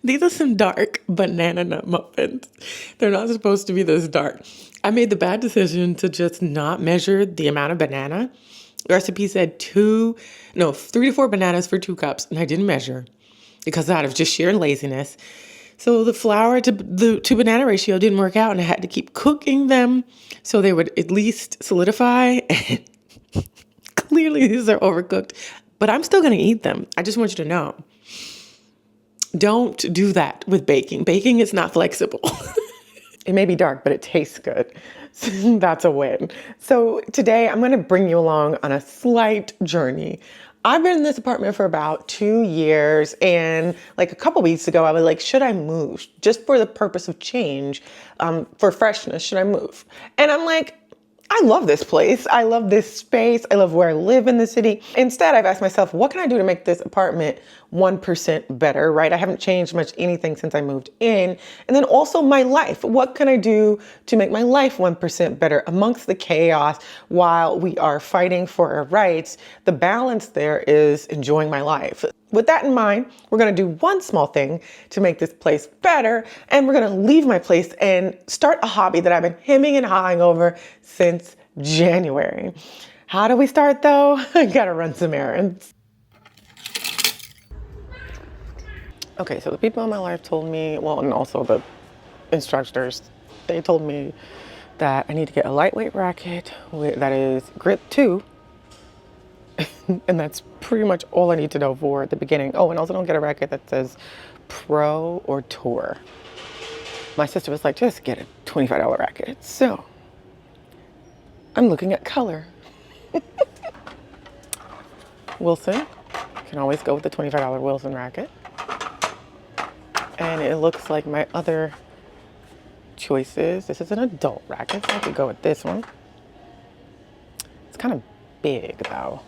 These are some dark banana nut muffins. They're not supposed to be this dark. I made the bad decision to just not measure the amount of banana. The recipe said 3 to 4 bananas for 2 cups, and I didn't measure because out of just sheer laziness. So the flour to the to banana ratio didn't work out, and I had to keep cooking them so they would at least solidify. And clearly these are overcooked, but I'm still going to eat them. I just want you to know. Don't do that with baking. Baking is not flexible. It may be dark, but it tastes good. So that's a win. So today I'm going to bring you along on a slight journey. I've been in this apartment for about 2 years, and like a couple weeks ago, I was like, should I move? Just for the purpose of change, for freshness, should I move? And I'm like, I love this place. I love this space. I love where I live in the city. Instead, I've asked myself, what can I do to make this apartment 1% better, right? I haven't changed much anything since I moved in. And then also my life. What can I do to make my life 1% better amongst the chaos while we are fighting for our rights? The balance there is enjoying my life. With that in mind, we're going to do one small thing to make this place better, and we're going to leave my place and start a hobby that I've been hemming and hawing over since January. How do we start though? I got to run some errands. Okay, so the people in my life told me, well, and also the instructors, they told me that I need to get a lightweight racket that is grip 2. And that's pretty much all I need to know for at the beginning. Oh, and also don't get a racket that says Pro or Tour. My sister was like, just get a $25 racket. So I'm looking at color. Wilson, can always go with the $25 Wilson racket. And it looks like my other choices. This is an adult racket, so I could go with this one. It's kind of big though.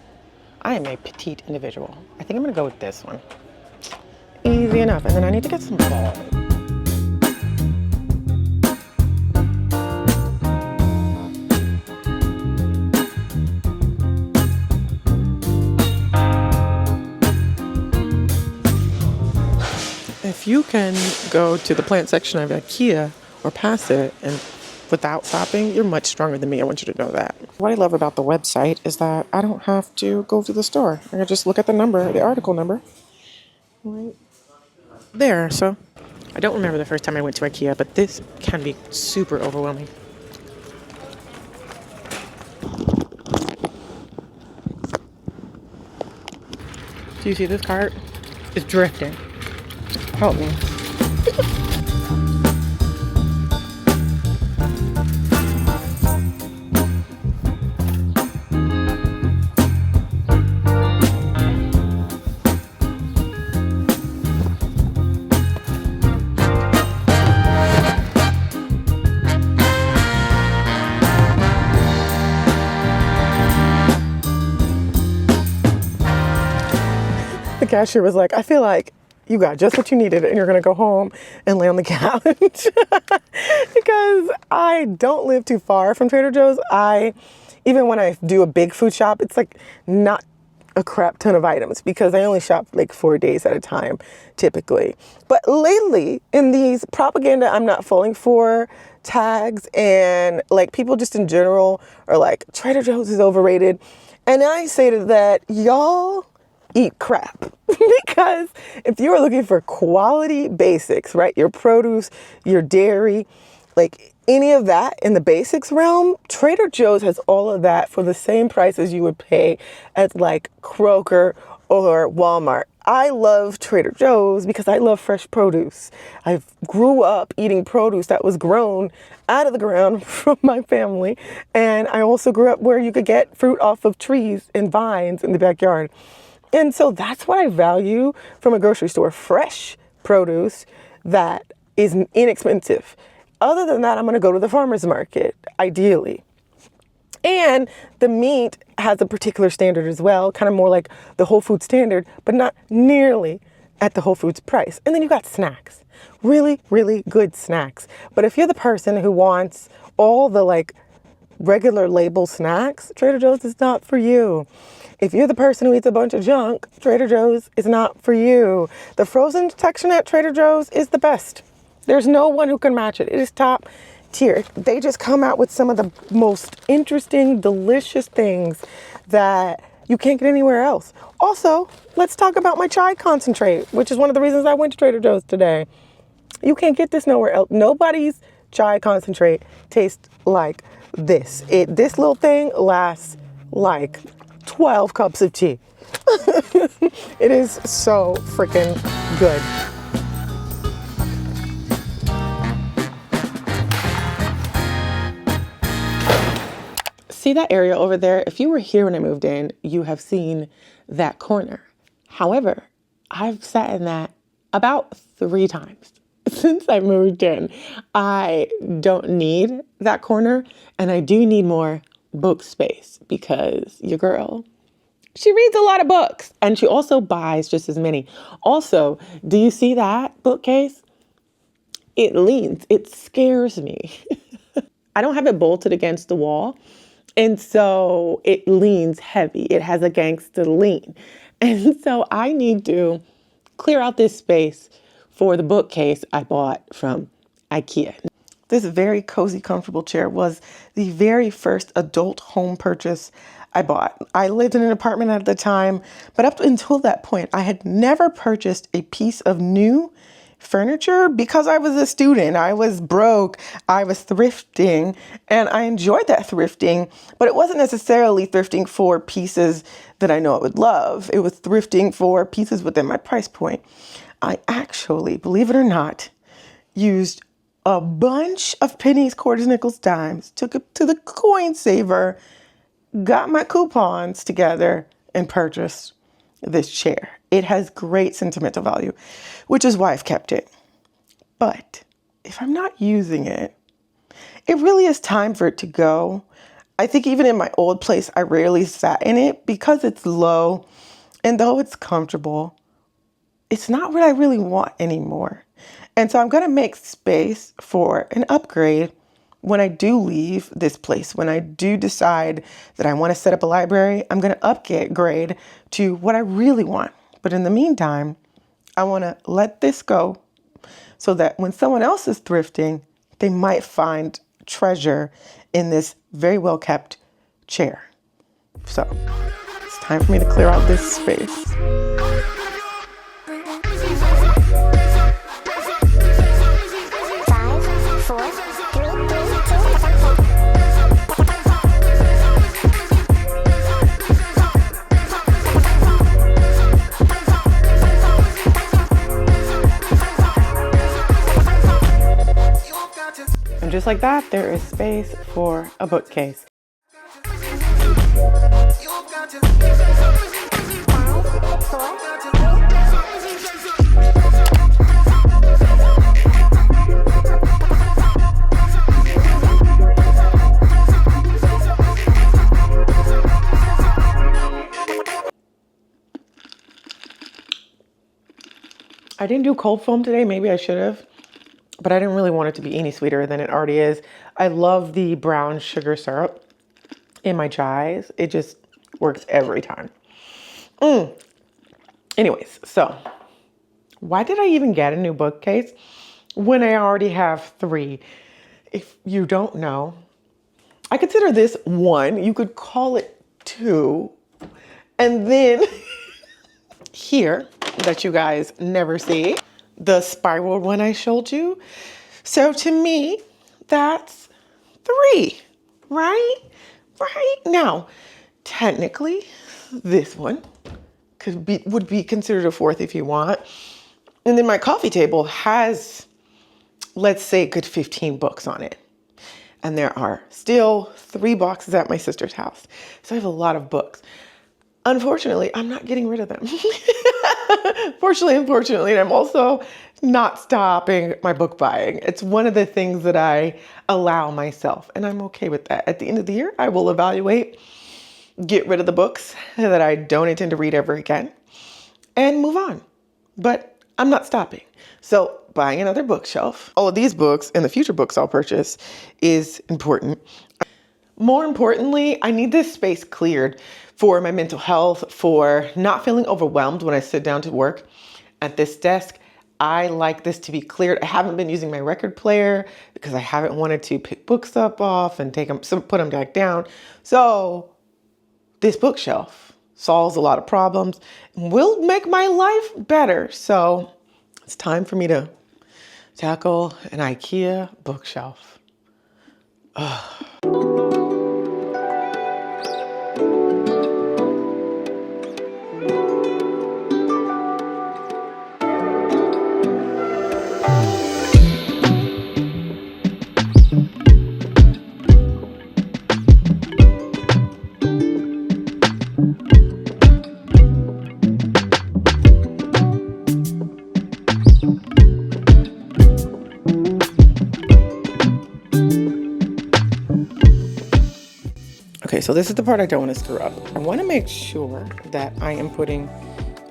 I am a petite individual. I think I'm gonna go with this one. Easy enough. And then I need to get some balls. If you can go to the plant section of Ikea or pass it and without stopping, you're much stronger than me. I want you to know that. What I love about the website is that I don't have to go to the store. I can just look at the number, the article number, right there. So I don't remember the first time I went to Ikea, but this can be super overwhelming. Do you see this cart? It's drifting. Help me. The cashier was like, I feel like you got just what you needed and you're going to go home and lay on the couch. Because I don't live too far from Trader Joe's. Even when I do a big food shop, it's like not a crap ton of items because I only shop like 4 days at a time typically. But lately in these propaganda I'm not falling for tags and like people just in general are like Trader Joe's is overrated. And I say to that, y'all eat crap. Because if you are looking for quality basics, right, your produce, your dairy, like any of that in the basics realm, Trader Joe's has all of that for the same price as you would pay at like Kroger or Walmart. I love Trader Joe's because I love fresh produce. I grew up eating produce that was grown out of the ground from my family. And I also grew up where you could get fruit off of trees and vines in the backyard. And so that's what I value from a grocery store, fresh produce that is inexpensive. Other than that, I'm going to go to the farmer's market, ideally. And the meat has a particular standard as well, kind of more like the Whole Foods standard, but not nearly at the Whole Foods price. And then you got snacks, really, really good snacks. But if you're the person who wants all the like regular label snacks, Trader Joe's is not for you. If you're the person who eats a bunch of junk, Trader Joe's is not for you. The frozen section at Trader Joe's is the best. There's no one who can match it. It is top tier. They just come out with some of the most interesting, delicious things that you can't get anywhere else. Also, let's talk about my chai concentrate, which is one of the reasons I went to Trader Joe's today. You can't get this nowhere else. Nobody's chai concentrate tastes like this. This little thing lasts like 12 cups of tea. It is so freaking good. See that area over there? If you were here when I moved in, you have seen that corner. However, I've sat in that about 3 times since I moved in. I don't need that corner, and I do need more book space because your girl, she reads a lot of books, and she also buys just as many. Also, do you see that bookcase? It leans. It scares me. I don't have it bolted against the wall, and so it leans heavy. It has a gangster lean. And so I need to clear out this space for the bookcase I bought from Ikea. This very cozy, comfortable chair was the very first adult home purchase I bought. I lived in an apartment at the time, but up until that point, I had never purchased a piece of new furniture because I was a student. I was broke. I was thrifting, and I enjoyed that thrifting, but it wasn't necessarily thrifting for pieces that I know I would love. It was thrifting for pieces within my price point. I actually, believe it or not, used a bunch of pennies, quarters, nickels, dimes, took it to the coin saver, got my coupons together, and purchased this chair. It has great sentimental value, which is why I've kept it. But if I'm not using it, it really is time for it to go. I think even in my old place, I rarely sat in it because it's low, and though it's comfortable, it's not what I really want anymore. And so I'm going to make space for an upgrade when I do leave this place. When I do decide that I want to set up a library, I'm going to upgrade to what I really want. But in the meantime, I want to let this go so that when someone else is thrifting, they might find treasure in this very well kept chair. So it's time for me to clear out this space. And just like that, there is space for a bookcase. I didn't do cold foam today. Maybe I should have. But I didn't really want it to be any sweeter than it already is. I love the brown sugar syrup in my chais. It just works every time. Anyways, so why did I even get a new bookcase when I already have 3? If you don't know, I consider this 1. You could call it 2. And then here, that you guys never see, the spiral one I showed you. So to me, that's 3, right? Right? Now, technically, this one would be considered a 4th if you want. And then my coffee table has, let's say, a good 15 books on it. And there are still 3 boxes at my sister's house. So I have a lot of books. Unfortunately, I'm not getting rid of them. Fortunately, unfortunately, and I'm also not stopping my book buying. It's one of the things that I allow myself, and I'm okay with that. At the end of the year, I will evaluate, get rid of the books that I don't intend to read ever again, and move on. But I'm not stopping. So buying another bookshelf, all of these books and the future books I'll purchase is important. More importantly, I need this space cleared for my mental health, for not feeling overwhelmed when I sit down to work at this desk. I like this to be cleared. I haven't been using my record player because I haven't wanted to pick books up off and put them back down. So this bookshelf solves a lot of problems and will make my life better. So it's time for me to tackle an Ikea bookshelf. Okay, so this is the part I don't want to screw up. I want to make sure that I am putting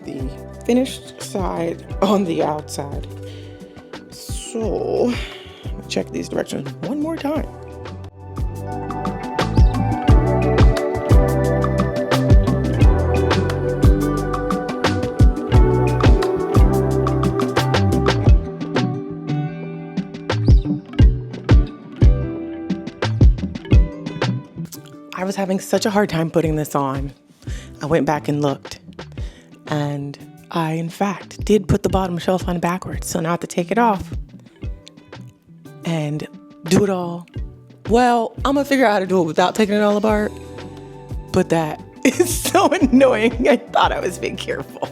the finished side on the outside. So, check these directions one more time. I was having such a hard time putting this on. I went back and looked, and I, in fact, did put the bottom shelf on backwards. So now I have to take it off and do it all. Well, I'm gonna figure out how to do it without taking it all apart, but that is so annoying. I thought I was being careful.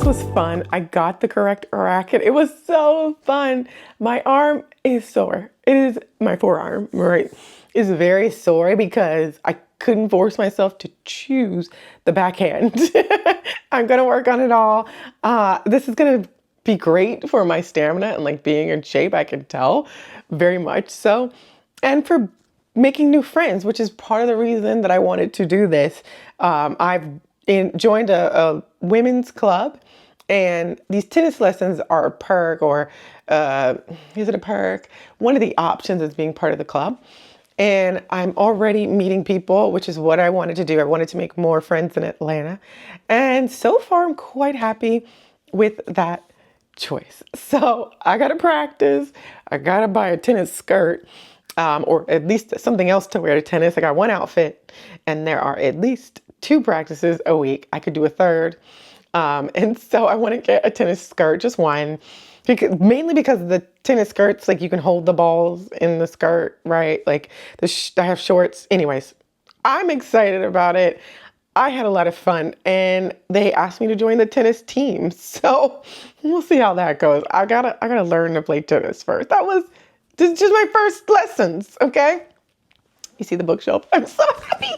Was fun. I got the correct racket. It was so fun. My arm is sore. It is my forearm, right? Is very sore because I couldn't force myself to choose the backhand. I'm gonna work on it all. This is gonna be great for my stamina and like being in shape. I can tell very much so, and for making new friends, which is part of the reason that I wanted to do this. I've joined a women's club. And these tennis lessons are a perk, or is it a perk? One of the options is being part of the club. And I'm already meeting people, which is what I wanted to do. I wanted to make more friends in Atlanta. And so far, I'm quite happy with that choice. So I got to practice. I got to buy a tennis skirt, or at least something else to wear to tennis. I got one outfit, and there are at least 2 practices a week. I could do a third. And so I want to get a tennis skirt, just one, mainly because the tennis skirts, like you can hold the balls in the skirt, right? Like I have shorts. Anyways, I'm excited about it. I had a lot of fun, and they asked me to join the tennis team. So we'll see how that goes. I gotta learn to play tennis first. That was just my first lessons. Okay. You see the bookshelf? I'm so happy.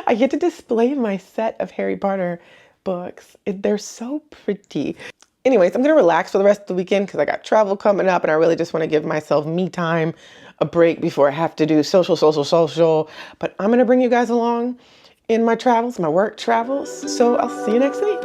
I get to display my set of Harry Potter books. They're so pretty. Anyways, I'm gonna relax for the rest of the weekend because I got travel coming up, and I really just want to give myself me time, a break before I have to do social. But I'm gonna bring you guys along in my travels, my work travels. So I'll see you next week.